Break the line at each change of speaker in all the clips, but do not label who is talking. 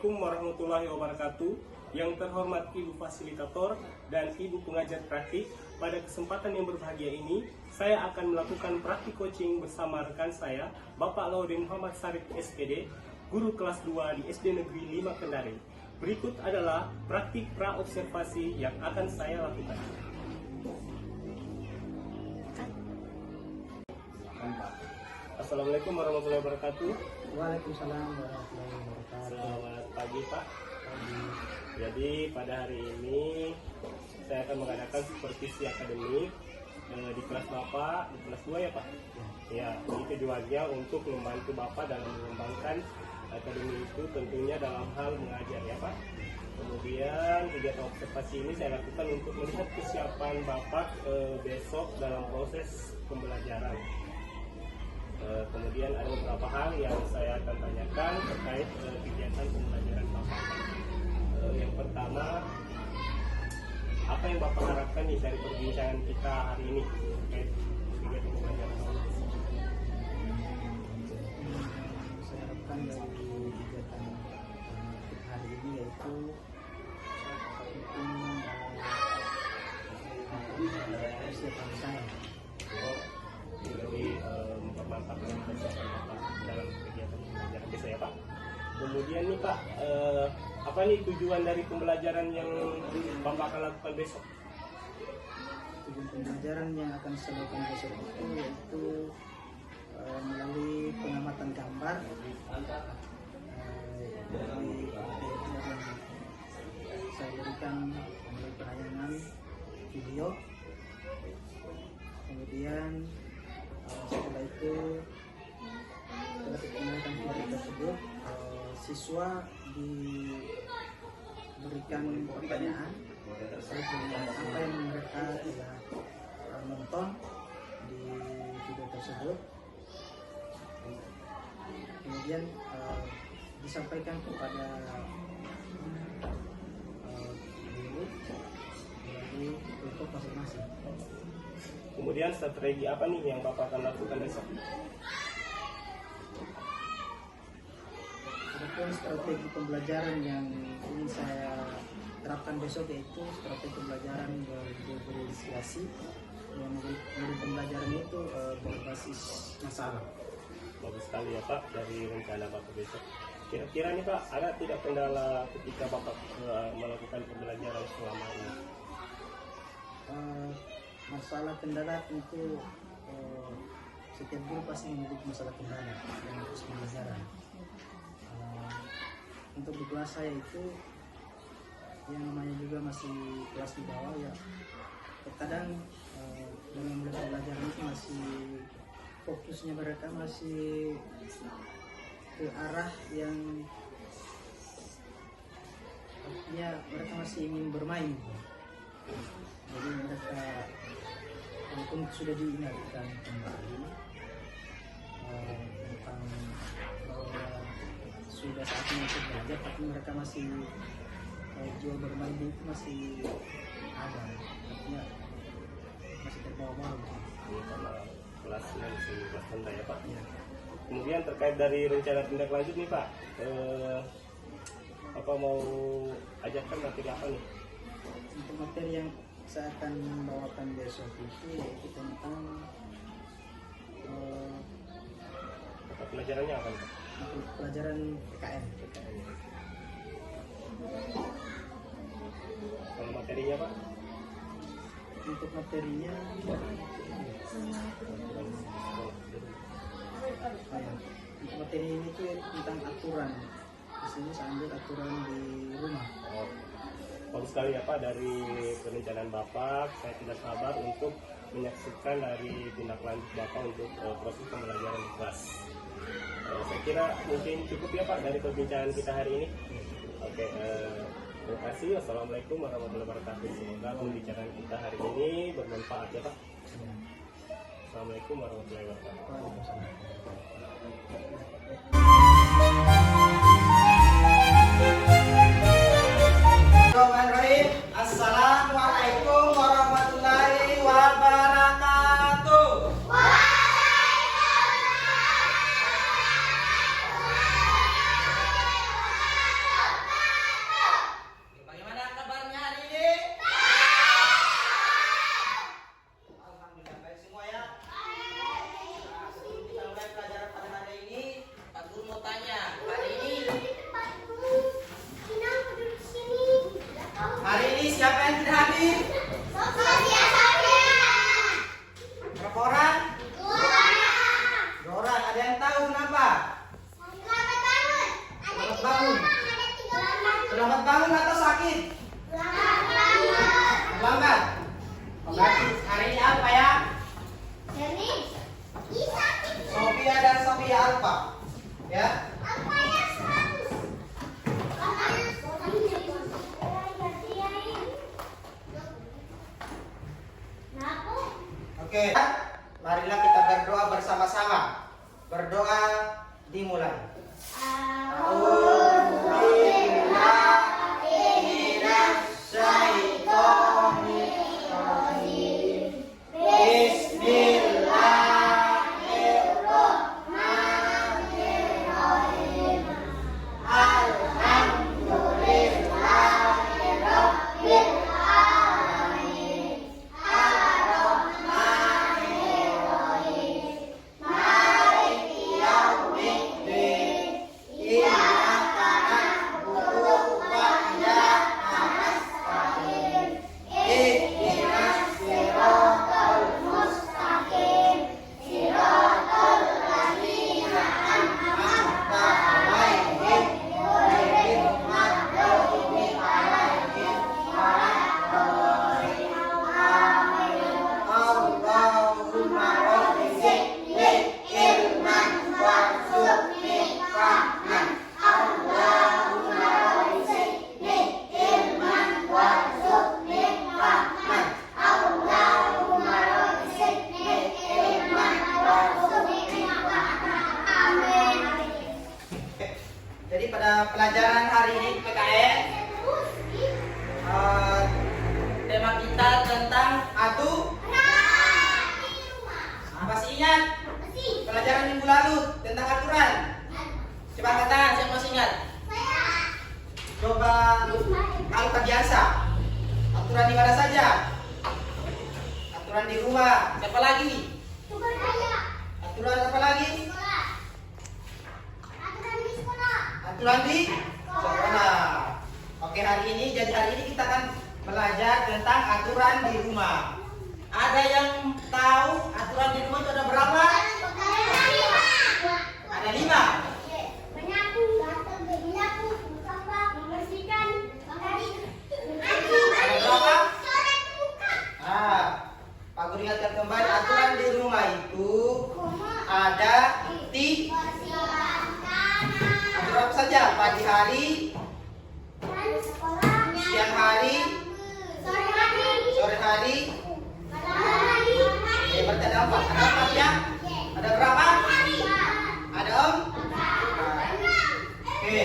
Assalamualaikum warahmatullahi wabarakatuh. Yang terhormat Ibu Fasilitator dan Ibu Pengajar Praktik, pada kesempatan yang berbahagia ini, saya akan melakukan praktik coaching bersama rekan saya, Bapak Laurin Muhammad Sarif SPD, guru kelas 2 di SD Negeri 5 Kendari. Berikut adalah praktik pra-observasi yang akan saya lakukan. Assalamualaikum warahmatullahi wabarakatuh.
Waalaikumsalam warahmatullahi wabarakatuh.
Selamat pagi Pak. Jadi pada hari ini saya akan mengadakan supervisi akademik di kelas Bapak, di kelas 2 ya Pak. Ya, ini tujuannya untuk membantu Bapak dalam mengembangkan akademi itu, tentunya dalam hal mengajar ya Pak. Kemudian kegiatan observasi ini saya lakukan untuk melihat kesiapan Bapak besok dalam proses pembelajaran. Kemudian ada beberapa hal yang saya akan tanyakan terkait kegiatan pembelajaran Bapak. Yang pertama, apa yang Bapak harapkan nih dari perbincangan kita hari ini terkait kegiatan pembelajaran Bapak?
Saya harapkan dari kegiatan kita hari ini yaitu persiapan saya.
Jadi mempermantapkan persiapan Bapak dalam kegiatan pembelajaran bisa ya Pak. Kemudian nih Pak, apa nih tujuan dari pembelajaran yang Bapak akan lakukan besok?
Tujuan pembelajaran yang akan saya lakukan besok itu yaitu melalui pengamatan gambar dari yang saya berikan melalui penayangan video. Kemudian setelah itu setelah digunakan video tersebut, siswa diberikan pertanyaan terkait dengan apa yang mereka telah nonton di video tersebut. Kemudian disampaikan kepada guru melalui kelompok masing-masing.
Kemudian strategi apa nih yang Bapak akan lakukan besok?
Adapun strategi pembelajaran yang ingin saya terapkan besok yaitu strategi pembelajaran berinisiasi, yang dari pembelajaran itu berbasis masalah.
Bagus sekali ya Pak dari rencana Bapak besok. Kira-kira nih Pak, ada tidak kendala ketika Bapak melakukan pembelajaran selama ini?
Masalah kendala tentu setiap guru pasti memiliki masalah kendala dalam proses pembelajaran. Untuk di kelas saya itu yang namanya juga masih kelas di bawah ya, terkadang dalam pembelajaran itu masih fokusnya mereka masih ke arah yang artinya mereka masih ingin bermain. Jadi mereka walaupun sudah diingatkan kembali tentang bahwa sudah saatnya untuk belajar, tapi mereka masih jiwa bermain itu masih ada, artinya masih terbawa-bawa.
Karena kelasnya masih kelas rendah ya Pak. Ya. Kemudian terkait dari rencana tindak lanjut nih Pak, apa mau ajarkan materi apa nih?
Untuk materi yang saya akan membawakan besok itu yaitu tentang
mata pelajarannya apa nih Pak?
pelajaran PKN.
Kalau materinya Pak?
Untuk materinya untuk materi ini itu tentang aturan. Di sini saya ambil aturan di rumah.
Bagus sekali ya Pak, dari perencanaan Bapak, saya tidak sabar untuk menyaksikan dari tindak lanjut Bapak untuk proses pembelajaran di kelas. Saya kira mungkin cukup ya Pak dari perbincangan kita hari ini. Oke, terima kasih. Wassalamualaikum warahmatullahi wabarakatuh. Semoga pembicaraan kita hari ini bermanfaat ya Pak. Assalamualaikum warahmatullahi
Bismillahirrahmanirrahim. Assalamualaikum warahmatullahi wabarakatuh. Ya. Oke, marilah kita berdoa bersama-sama. Berdoa dimulai. Jadi pada pelajaran hari ini PKN tema kita tentang atu. Masih ingat pelajaran minggu lalu tentang aturan? Coba angkat tangan, siapa masih ingat? Coba angkat biasa. Aturan di mana saja? Aturan di rumah. Siapa lagi? Aturan apa lagi? Aturan di sekolah. Oke, hari ini kita akan belajar tentang aturan di rumah. Ada yang tahu aturan di rumah itu ada berapa? Ada 5. Ada berapa? Pak Guru ingatkan kembali, aturan di rumah itu ada aturan apa saja? Pagi hari, siang hari, sore hari. Berarti ada 4. Ada 4 ya? Ada berapa? Ada 4. Oke.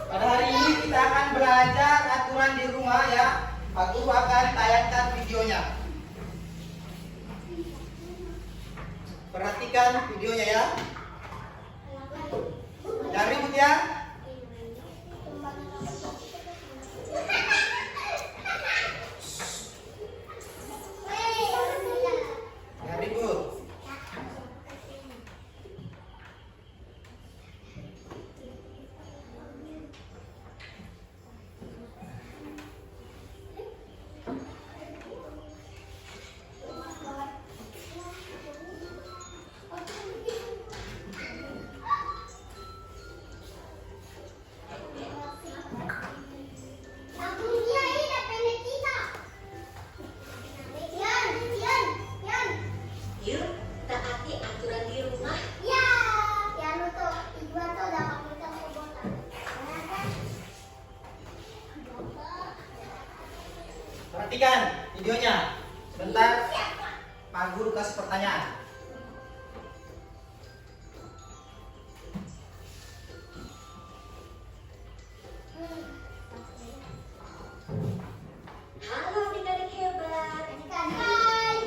Pada hari ini kita akan belajar aturan di rumah ya. Pak Guru akan tayangkan videonya. Perhatikan videonya ya. Jangan ribut ya. Jangan ribut. Perhatikan videonya. Sebentar, Pak Guru kasih pertanyaan.
Halo adik-adik hebat. Hai.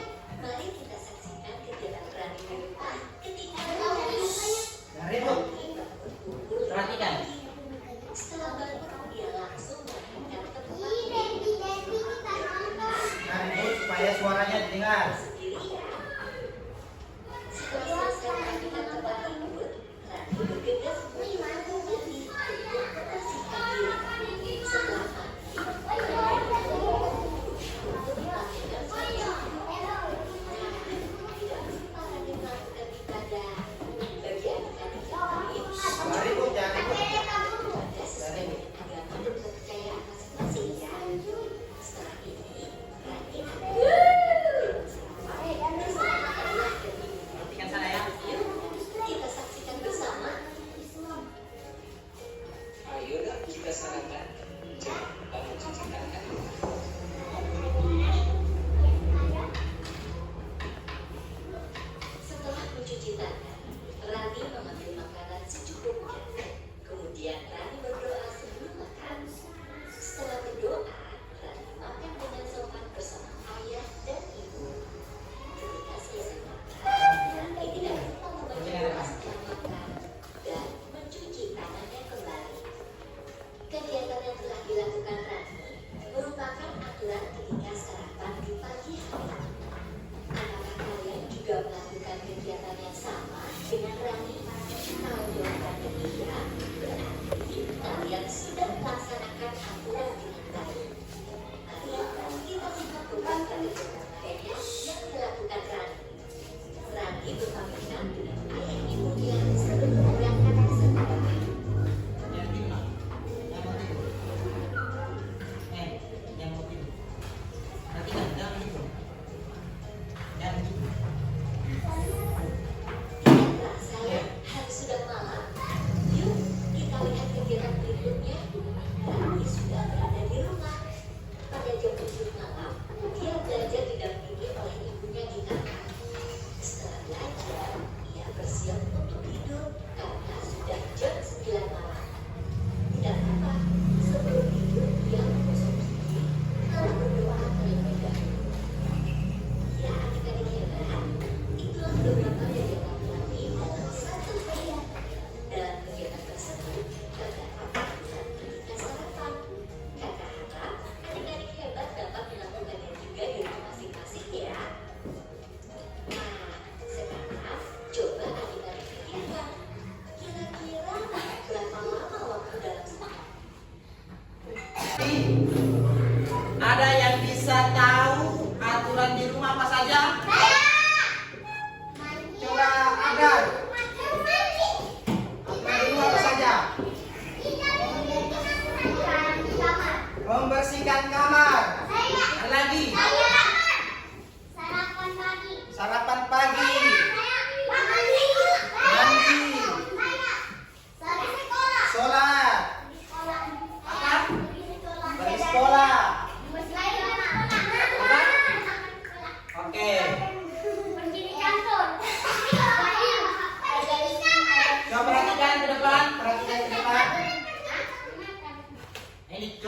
Mari kita saksikan kegiatan berani mereka ketika
Jangan ribut. Perhatikan.
setelah bangun dia langsung melakukan tempat
Jangan ribut supaya suaranya didengar.
sendiri ya.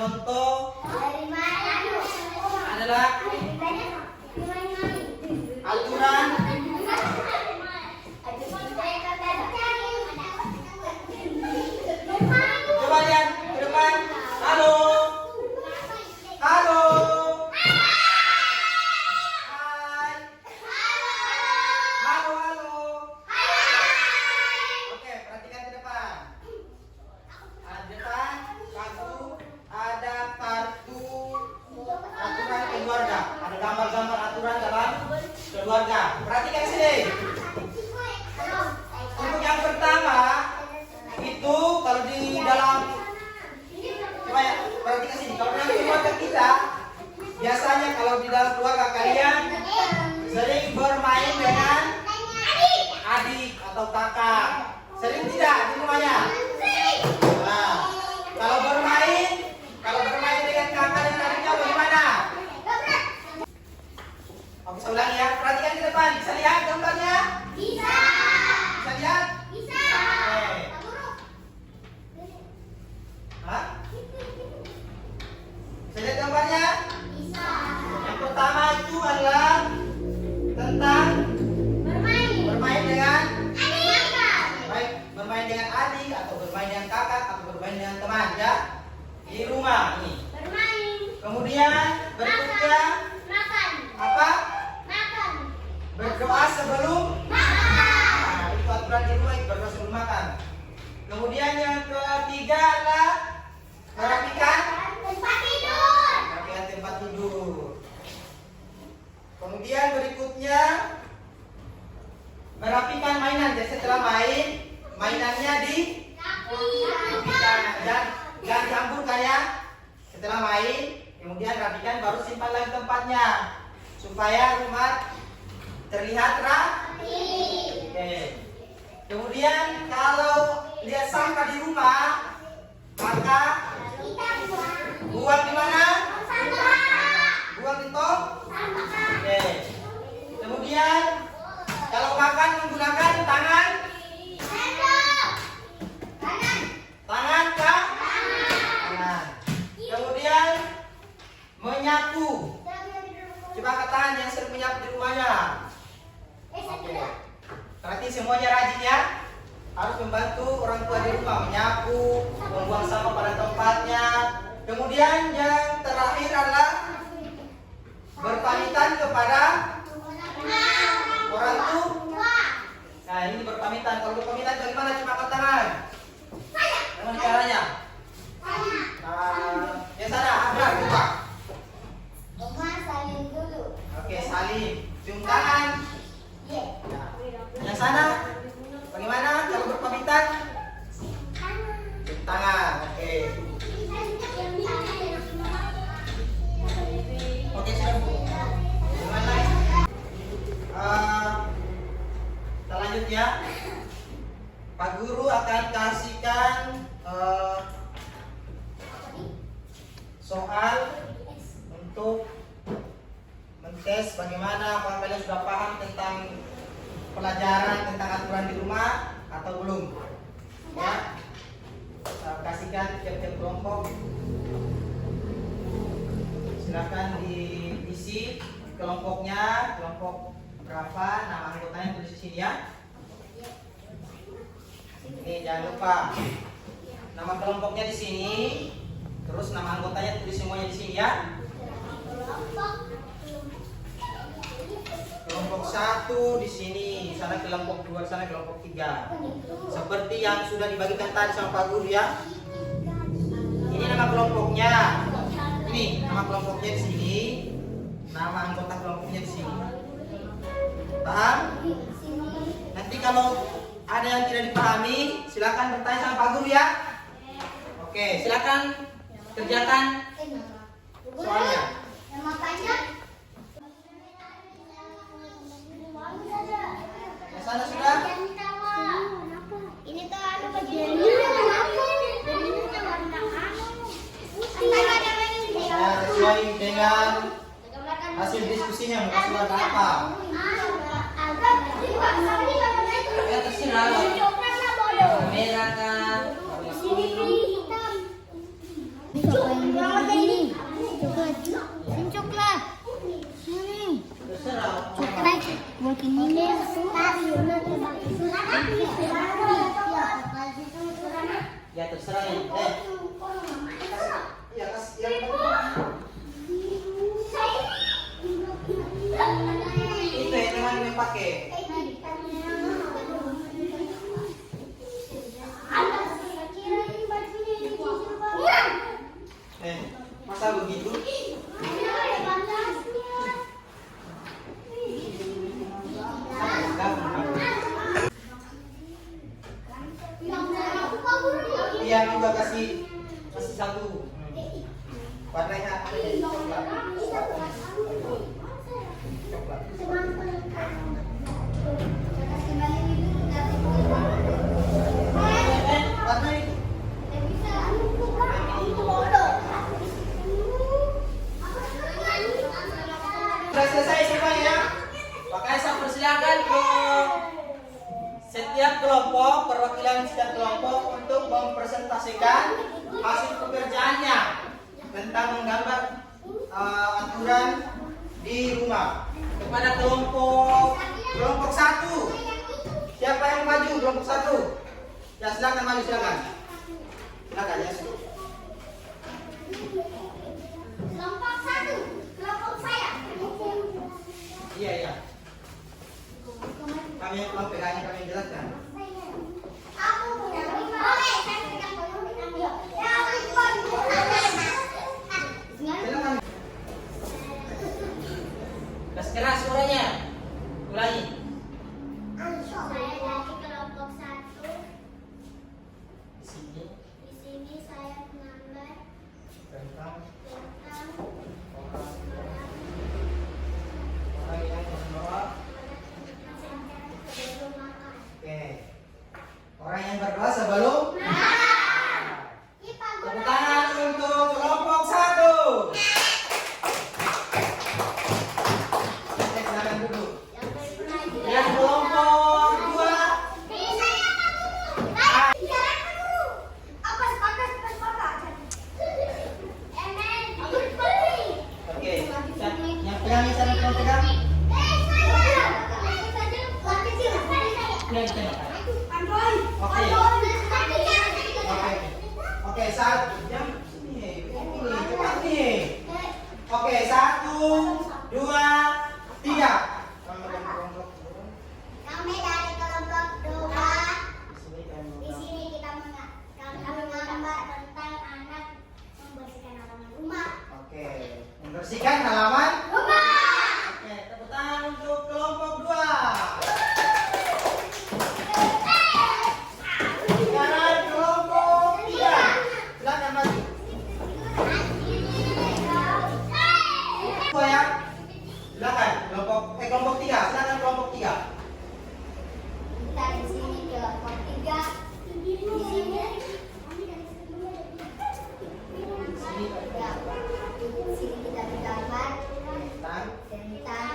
contoh adalah aturan. Coba lihat ke depan. Halo. Halo. Hai. Halo, halo. Oke, perhatikan ke depan. Ada kartu, ada kartu aturan keluarga. Ada gambar-gambar aturan dalam keluarga. Perhatikan sini. Untuk yang pertama itu kalau di dalam, coba ya, perhatikan sini. Kalau dalam keluarga kita, biasanya kalau di dalam keluarga kalian sering bermain dengan adik atau kakak. Sering tidak di rumahnya? Nah, kalau bermain dengan kakak dan adiknya bagaimana? Oke, saya ulangi ya. Perhatikan ke depan. Bisa lihat gambarnya? Bisa lihat? Oke. Hah? Bisa lihat gambarnya? Yang pertama itu adalah tentang bermain dengan baik bermain dengan adik atau bermain dengan kakak atau bermain dengan teman ya di rumah ini. Kemudian berikutnya apa? Berdoa sebelum makan. Nah, itu aturan di rumah, berdoa sebelum makan. Kemudian yang ketiga adalah merapikan tempat tidur. Kemudian berikutnya merapikan mainan. Jadi setelah mainannya jangan dihamburkan ya. Setelah main, kemudian rapikan, baru simpan lagi tempatnya supaya rumah terlihat rapi. Oke. Kemudian kalau lihat sampah di rumah, maka buang di mana? Buang di tong. Oke. Kemudian kalau makan menggunakan tangan kah? Tangan. Kemudian menyapu. Coba angkat tangan yang sering menyapu di rumahnya. Oke. Berarti semuanya rajin ya. Harus membantu orang tua di rumah menyapu, membuang sampah pada tempatnya. Kemudian yang terakhir adalah berpamitan kepada orang tua. Nah, ini berpamitan. Kalau berpamitan bagaimana? Coba angkat tangan. Bagaimana caranya? Yang sana, benar, coba. Oke, salim. Cium tangan. Nah, yang sana, bagaimana kalau berpamitan? Cium tangan. Oke. Oke, sudah Bu. Bagaimana? Kita lanjut ya. Pak Guru akan kasihkan soal untuk mentes bagaimana, apakah kalian sudah paham tentang pelajaran tentang aturan di rumah atau belum ya. Kasihkan tiap-tiap kelompok, silakan diisi kelompoknya, kelompok berapa, nama anggotanya tulis di sini ya. Ini jangan lupa nama kelompoknya di sini, terus nama anggotanya tulis semuanya di sini ya. Kelompok 1 di sini, sana kelompok 2, sana kelompok 3. Seperti yang sudah dibagikan tadi sama Pak Guru ya. Ini nama kelompoknya. Ini nama kelompoknya di sini. Nama anggota kelompoknya di sini. Paham? Nanti kalau ada yang tidak dipahami, silakan bertanya sama Pak Guru ya. Oke, silakan kerjakan soalnya. Yang sana sudah?
Ini tuh anu bagiannya.
Sesuai dengan hasil diskusinya mau kasih warna apa? Ya terserah. Merah kah?
Ini hitam.
Ya terserah ya. Iya kasih yang itu yang teman pakai. Masa begitu? Iya juga kasih satu. Warnanya apa ya? Warna itu. Sudah selesai semuanya. Makanya saya persilakan ke setiap kelompok, perwakilan setiap kelompok untuk mempresentasikan hasil pekerjaannya tentang menggambar aturan di rumah. Kepada kelompok 1, siapa yang maju kelompok 1? Ya silakan maju, silakan. Silakan ya.
Kelompok 1, kelompok saya.
Iya iya. Kami pegangnya kami jelaskan.
Aku punya 5. Oke, saya pegang dulu. Ya,
Silakan. Keras suaranya. Ulangi.
saya dari kelompok 1.
Di sini
Di sini saya menggambar
tentang
tentang
orang yang berdoa.
sebelum makan.
Oke. Orang yang berdoa sebelum. Tepuk tangan untuk kelompok 1. Silakan duduk. Yang kelompok 2. Oke. Yang pegang ini sana tolong pegang. Pegang sana. Oke. Oke, saat jam sini. Ini cepat nih. Oke, 1, 2, 3.
Kami dari kelompok 2. Di sini kita menggambar tentang anak membersihkan halaman rumah.
Oke, membersihkan halaman.
Rumah.
Oke, tepuk tangan untuk kelompok 2. Sekarang kelompok 3. Silakan maju. Dua ya. Silakan kelompok 3. Silakan kelompok 3.
Kita di sini kelompok 3. Di sini. Di sini kita menggambar
Tentang
tentang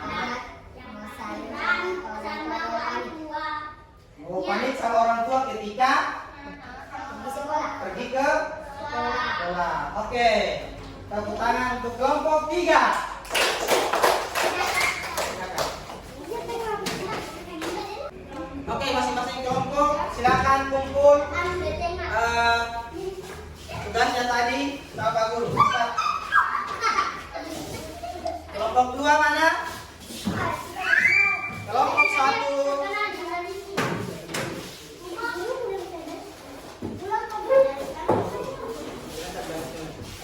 anak masalah orang tua
mau pamit sama orang tua ketika
di sekolah.
pergi ke sekolah. Oke. Tepuk tangan untuk kelompok 3. Silakan. Oke, masing-masing kelompok silakan kumpul tugasnya tadi Bapak Guru. Cepat. Kelompok 2 mana? Kelompok 1.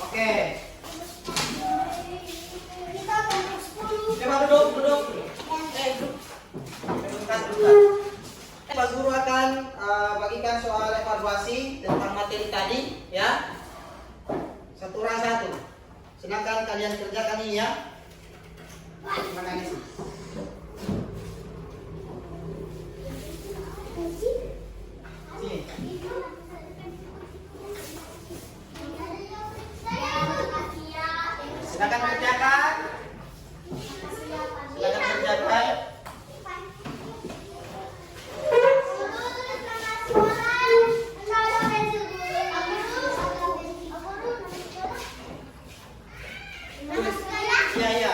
Oke. Coba duduk. Duduk. Pak Guru akan bagikan soal evaluasi tentang materi tadi ya. Satu orang satu. Silakan kalian kerjakan ini ya. Silakan isi. Sini. Silakan kerjakan. Silakan kerjakan. Iya.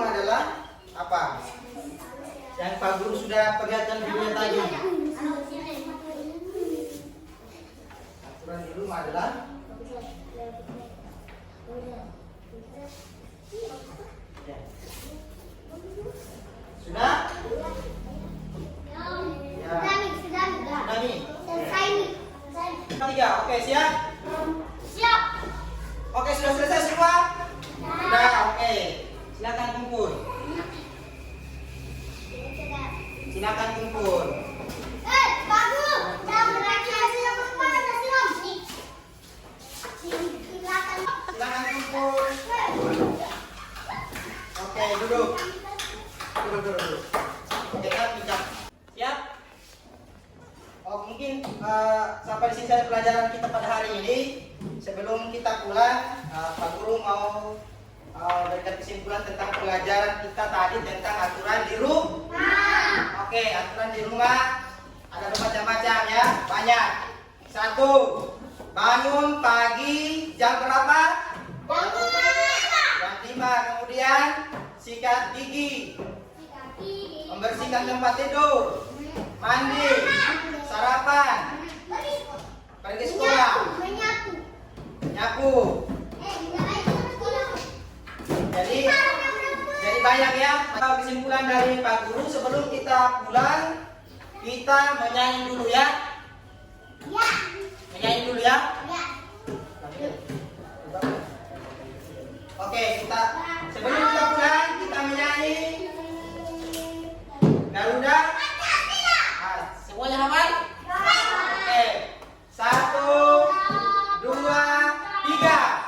adalah apa? Yang Pak Guru sudah perlihatkan videonya tadi. Aturan di rumah adalah ya. Sudah? Ya. Sudah nih. Tiga, oke siap? Oke, sudah selesai semua? Sudah, oke. Silakan kumpul. Silakan kumpul. Silakan kumpul. Oke, duduk. Duduk. Oke, kita siap? Oh, mungkin sampai di sini saja pelajaran kita pada hari ini. Sebelum kita pulang, Pak Guru mau berikan kesimpulan tentang pelajaran kita tadi tentang aturan di rumah. Oke, aturan di rumah ada bermacam-macam ya, banyak. 1. Bangun pagi jam berapa? Jam 5. Kemudian sikat gigi, membersihkan tempat tidur, mandi, sarapan, pergi sekolah, nyapu. Jadi banyak ya. Kesimpulan dari Pak Guru, sebelum kita pulang kita menyanyi dulu ya. Menyanyi dulu ya. Oke, kita sebelum kita pulang kita menyanyi Garuda. Semuanya hafal? Oke. 1, 2, 3.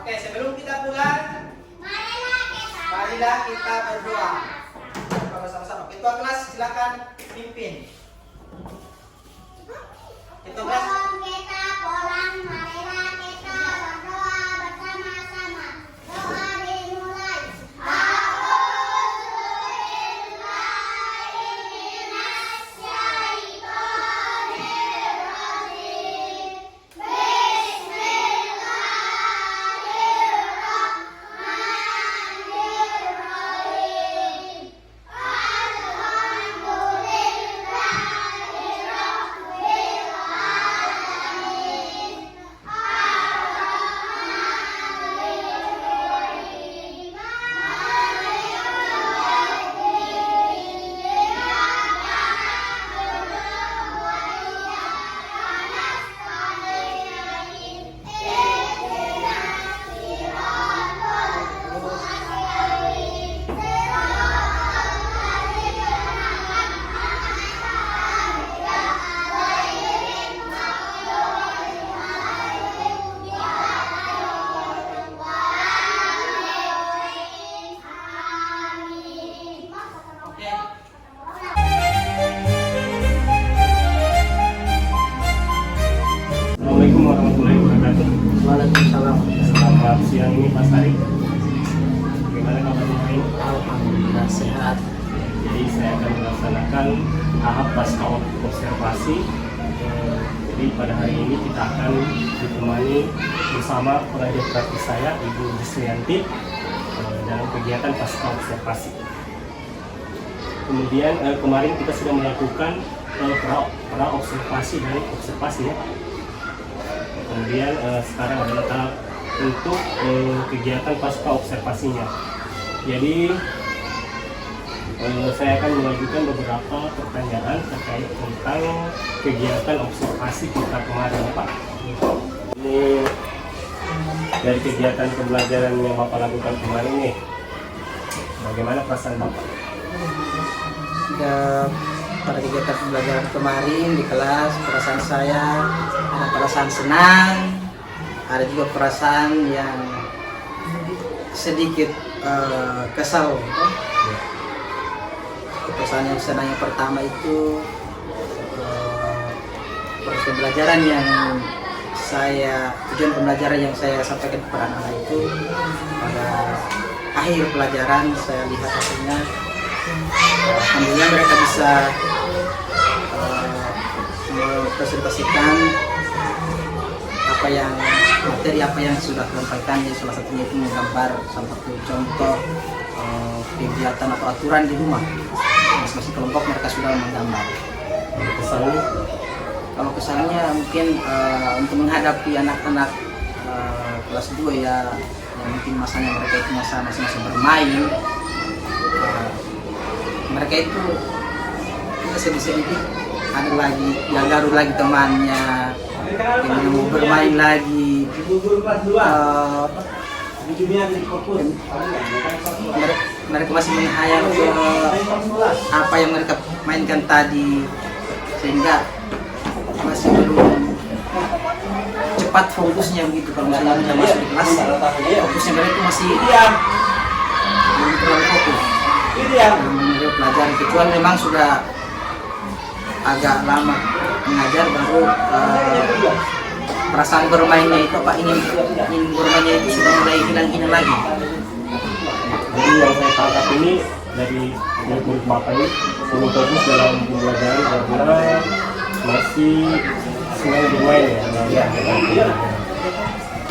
Oke, sebelum kita pulang, marilah kita berdoa. Sama-sama. Ketua kelas silakan pimpin. Ketua kelas.
Assalamualaikum warahmatullahi wabarakatuh.
Waalaikumsalam.
Selamat siang ini Pak Sari. Bagaimana kabarnya hari ini?
Alhamdulillah sehat.
Jadi saya akan melaksanakan tahap pasca observasi. Jadi pada hari ini kita akan ditemani bersama pengajar praktis saya Ibu Disrianti dalam kegiatan pasca observasi. Kemudian kemarin kita sudah melakukan pra observasi dan observasi ya. Kemudian sekarang adalah tahap untuk kegiatan pasca observasinya. Jadi saya akan mengajukan beberapa pertanyaan terkait tentang kegiatan observasi kita kemarin, Pak. Ini dari kegiatan pembelajaran yang Bapak lakukan kemarin nih, bagaimana perasaan Bapak?
Pada kegiatan pembelajaran kemarin di kelas, perasaan saya ada perasaan senang, ada juga perasaan yang sedikit kesal. Perasaan yang senang yang pertama itu proses pembelajaran yang tujuan pembelajaran yang saya sampaikan kepada anak itu, pada akhir pelajaran saya lihat hasilnya, alhamdulillah mereka bisa mempresentasikan materi apa yang sudah disampaikan. Salah satunya itu menggambar salah satu contoh kegiatan atau aturan di rumah. Masing-masing kelompok mereka sudah menggambar.
Kesannya?
Kalau kesannya mungkin untuk menghadapi anak-anak kelas 2 ya, yang mungkin masanya mereka itu masing-masing bermain, mereka itu sedikit ada lagi yang baru lagi temannya yang mau bermain lagi, mereka masih menghayal ke apa yang mereka mainkan tadi, sehingga masih belum cepat fokusnya begitu. Kalau misalnya sudah masuk di kelas, fokusnya mereka masih belum terlalu fokus dalam pelajaran, kecuali memang sudah agak lama mengajar baru perasaan bermainnya itu ingin bermainnya itu sudah mulai hilang lagi.
Jadi yang saya tangkap ini dari murid-murid Bapak ini perlu fokus dalam pembelajaran karena masih senang bermain ya.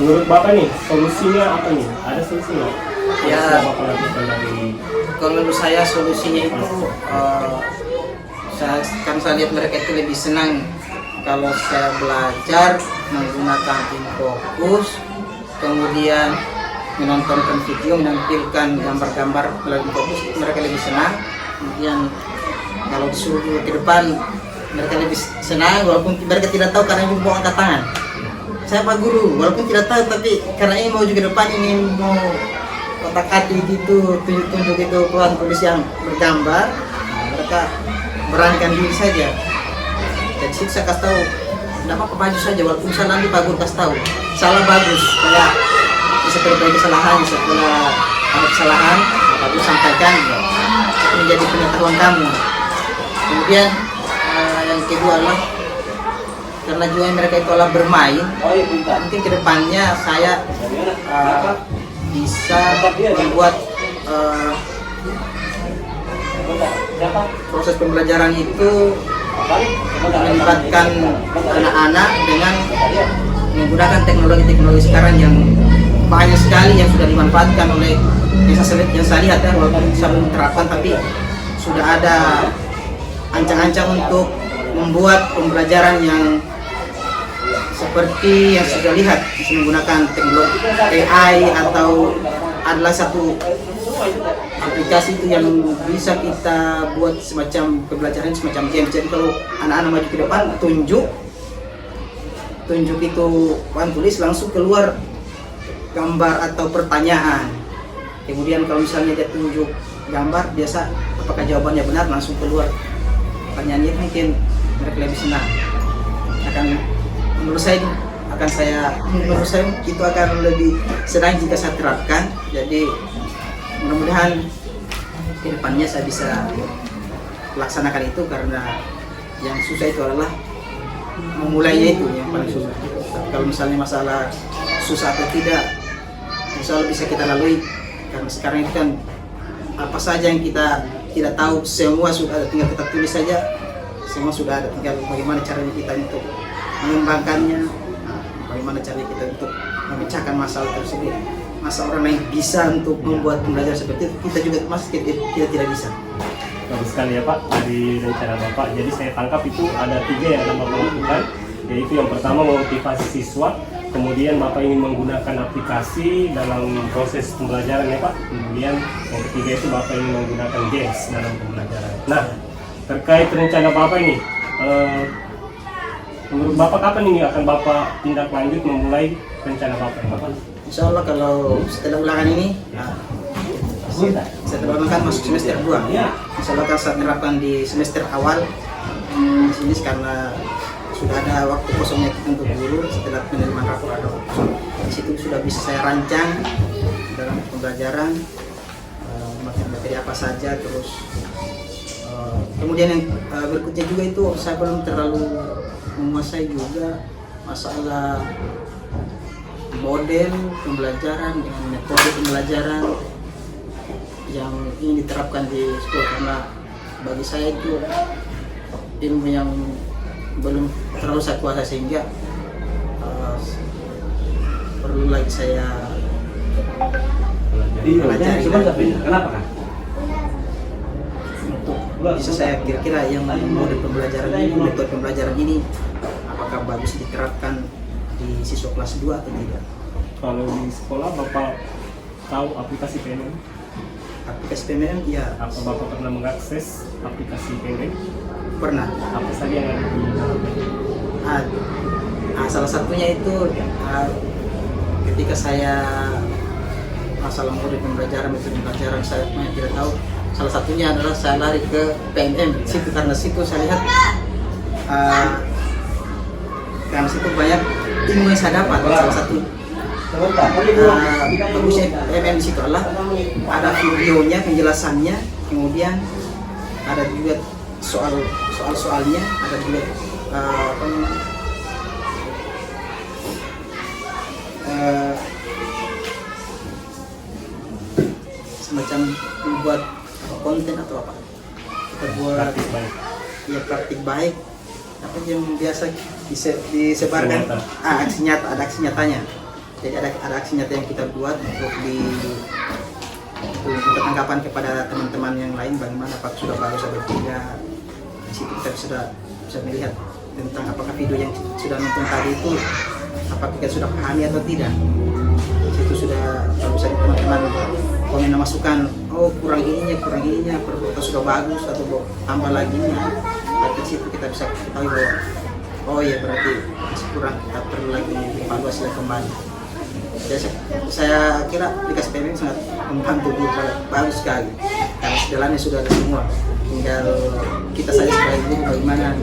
Menurut Bapak nih, solusinya apa nih? Ada solusi nggak?
Ya,
Bapak lakukan dari...
Kalau menurut saya solusinya itu saya lihat mereka itu lebih senang kalau saya belajar menggunakan infocus, kemudian menontonkan video, menampilkan gambar-gambar melalui infocus, mereka lebih senang. Kemudian kalau disuruh ke depan, mereka lebih senang walaupun mereka tidak tahu karena ibu mau angkat tangan. Saya Pak Guru, walaupun tidak tahu tapi karena ini mau juga ke depan, ini mau kotak-katik gitu, tunjuk-tunjuk itu tulis yang bergambar, mereka beranikan diri saja. Jadi saya kasih tahu, tidak apa-apa baju saja, walaupun salah nanti Pak Guru kasih tahu salah bagus, supaya bisa perbaiki kesalahan. Setelah ada kesalahan Pak Guru sampaikan, menjadi pengetahuan kamu. Kemudian yang kedua adalah karena juga mereka itu adalah bermain, mungkin kedepannya saya bisa membuat proses pembelajaran itu melibatkan anak-anak dengan menggunakan teknologi-teknologi sekarang yang banyak sekali yang sudah dimanfaatkan oleh yang saya lihat ya, walaupun bisa menerapkan tapi sudah ada ancang-ancang untuk membuat pembelajaran yang seperti yang sudah lihat, bisa menggunakan teknologi AI atau adalah satu aplikasi itu yang bisa kita buat semacam pembelajaran semacam game. Jadi kalau anak-anak maju ke depan, tunjuk itu tulis langsung keluar gambar atau pertanyaan. Kemudian kalau misalnya dia tunjuk gambar, biasa apakah jawabannya benar, langsung keluar pertanyaannya. Mungkin mereka lebih senang. Menurut saya itu akan lebih senang jika saya terapkan. Jadi mudah-mudahan ke depannya saya bisa laksanakan itu, karena yang susah itu adalah memulainya, itu yang paling susah. Kalau misalnya masalah susah atau tidak, insya Allah bisa kita lalui, karena sekarang itu kan apa saja yang kita tidak tahu semua sudah ada, tinggal kita tulis saja, semua sudah ada, tinggal bagaimana caranya kita untuk mengembangkannya, bagaimana caranya kita untuk memecahkan masalah tersebut. Masa orang lain bisa untuk membuat pembelajaran seperti itu, kita juga kita tidak bisa.
Bagus sekali ya Pak, dari rencana Bapak. Jadi saya tangkap itu ada 3 yang akan Bapak lakukan, yaitu yang pertama memotivasi siswa, kemudian Bapak ingin menggunakan aplikasi dalam proses pembelajaran ya Pak, kemudian yang ketiga itu Bapak ingin menggunakan games dalam pembelajaran. Nah, terkait rencana Bapak ini, menurut Bapak kapan ini akan Bapak tindak lanjut memulai rencana Bapak?
Insya Allah kalau setelah ulangan ini, setelah ulangan kan masuk semester 2. Insya Allah akan saya terapkan di semester awal di sini karena sudah ada waktu kosongnya untuk guru setelah penerimaan rapor ada waktu kosong. Di situ sudah bisa saya rancang dalam pembelajaran materi apa saja, terus kemudian yang berikutnya juga itu saya belum terlalu menguasai juga masalah model pembelajaran dengan metode pembelajaran yang ingin diterapkan di sekolah, karena bagi saya itu ilmu yang belum terlalu saya kuasai sehingga perlu lagi saya pelajari.
Kenapa kan?
Untuk bisa saya kira-kira yang model pembelajaran ini, metode pembelajaran ini apakah bagus diterapkan di siswa kelas 2 atau tidak.
Kalau di sekolah Bapak tahu aplikasi PNM?
Aplikasi PMM ya
Apa Bapak pernah mengakses aplikasi PNM?
pernah.
Apa saja yang ada di dalamnya?
Salah satunya itu ketika saya masalah model pembelajaran, metode pembelajaran saya tidak tahu. Salah satunya adalah saya lari ke PNM situ, karena situ saya lihat karena situ banyak ilmu yang saya dapat. Salah satu bagusnya PNM di situ adalah ada videonya, penjelasannya, kemudian ada juga soalnya, ada juga semacam membuat konten atau apa, kita buat
Praktik baik.
ya praktik baik apa yang biasa disebarkan, aksi nyata, ada aksi nyatanya. Jadi ada aksi nyata yang kita buat untuk kita tanggapan kepada teman-teman yang lain, bagaimana apakah sudah bagus atau tidak. Di situ kita bisa melihat tentang apakah video yang sudah nonton tadi itu apakah kita sudah pahami atau tidak. Di situ sudah bisa teman-teman komen masukan, oh kurang ininya, perlu atau sudah bagus atau tambah lagi nya. Di situ kita bisa tahu bahwa oh ya berarti masih kurang, kita perlu lagi evaluasi kembali. Jadi saya kira aplikasi PMM sangat membantu, bagus sekali karena segalanya sudah ada semua, tinggal kita saja sebagai guru bagaimana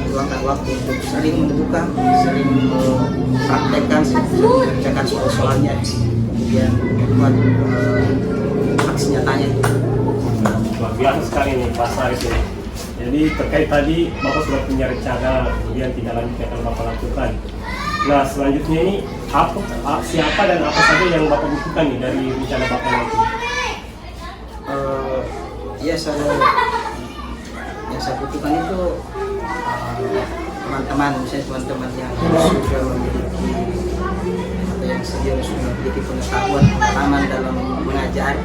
meluangkan waktu untuk sering menentukan, sering mempraktekkan, sering mengerjakan soal-soalnya, kemudian membuat aksi nyatanya.
Luar biasa sekali nih Pak Sarif ini. Jadi terkait tadi Bapak sudah punya rencana, kemudian tinggal lanjut yang akan Bapak lakukan. Nah selanjutnya ini siapa dan apa saja yang Bapak butuhkan nih dari rencana Bapak nanti?
Ya yang saya butuhkan itu teman-teman, misalnya teman-teman yang sudah memiliki atau yang sudah memiliki pengetahuan dalam mengajar.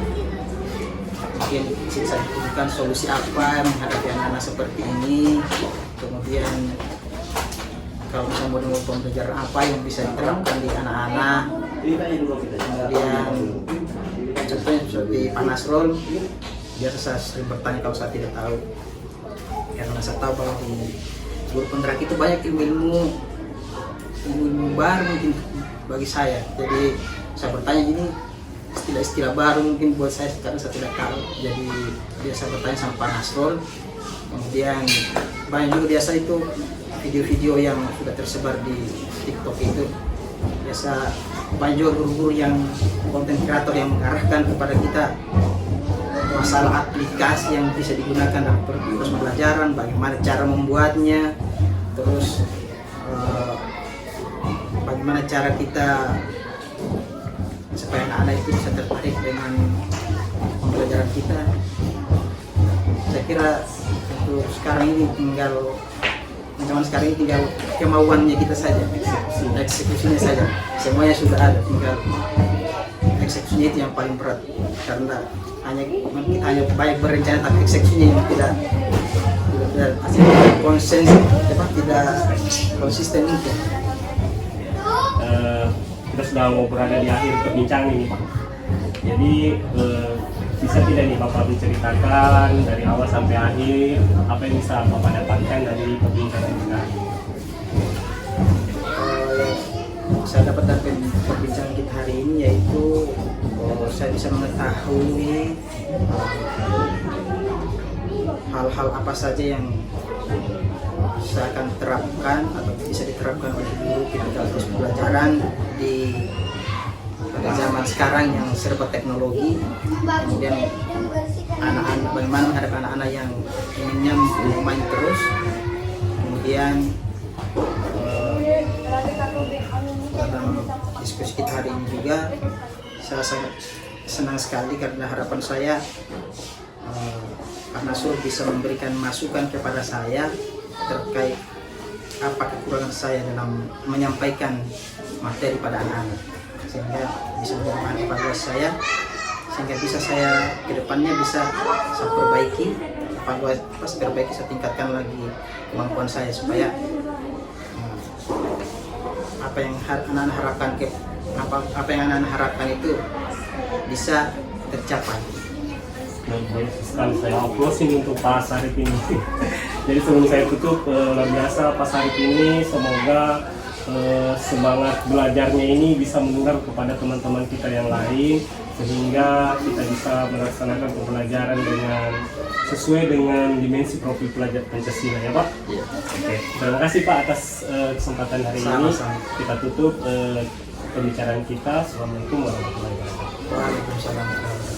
Mungkin saya butuhkan solusi apa menghadapi anak-anak seperti ini, kemudian kalau misalnya model pembelajaran apa yang bisa diterapkan di anak-anak, kemudian contohnya seperti Pak Nasrul, biasa saya sering bertanya kalau saya tidak tahu, karena saya tahu bahwa di guru penggerak itu banyak ilmu baru mungkin bagi saya, jadi saya bertanya ini istilah-istilah baru mungkin buat saya karena saya tidak tahu, jadi biasa bertanya sama Pak Nasrul. Kemudian banyak juga biasa itu video-video yang sudah tersebar di TikTok itu, biasa banyak juga guru-guru yang konten kreator yang mengarahkan kepada kita masalah aplikasi yang bisa digunakan dalam proses pembelajaran, bagaimana cara membuatnya, terus bagaimana cara kita supaya anak-anak itu bisa tertarik dengan pembelajaran kita. Saya kira untuk sekarang ini tinggal kemauannya kita saja, eksekusinya saja. Semuanya sudah ada, tinggal eksekusinya itu yang paling berat, karena kita hanya baik berencana tapi eksekusinya yang tidak konsisten itu.
Kita sudah mau berada di akhir perbincangan ini Pak. Jadi bisa tidak nih Bapak menceritakan dari awal sampai akhir apa yang bisa Bapak dapatkan dari perbincangan kita?
saya dapat dari perbincangan kita hari ini yaitu saya bisa mengetahui hal-hal apa saja yang saya akan terapkan atau bisa diterapkan oleh guru ketika terus pembelajaran di pada zaman sekarang yang serba teknologi. Kemudian anak-anak, bagaimana menghadapi anak-anak yang inginnya main terus. Kemudian dalam diskusi kita hari ini juga saya sangat senang sekali karena harapan saya Pak Nasrul bisa memberikan masukan kepada saya terkait apa kekurangan saya dalam menyampaikan materi pada anak-anak, sehingga bisa menjadi bahan evaluasi saya, sehingga bisa saya kedepannya bisa saya perbaiki, saya tingkatkan lagi kemampuan saya supaya apa yang anak-anak harapkan apa yang anak-anak harapkan itu bisa tercapai.
Baik sekali, saya closing untuk Pak Sarip ini. Jadi sebelum saya tutup, luar biasa Pak Sarip ini, semoga semangat belajarnya ini bisa menular kepada teman-teman kita yang lain, sehingga kita bisa melaksanakan pembelajaran dengan sesuai dengan dimensi profil pelajar Pancasila, ya Pak?
Iya.
Oke, terima kasih Pak atas kesempatan hari ini.
Sama-sama.
Kita tutup pembicaraan kita. Assalamualaikum warahmatullahi wabarakatuh.
Waalaikumsalam.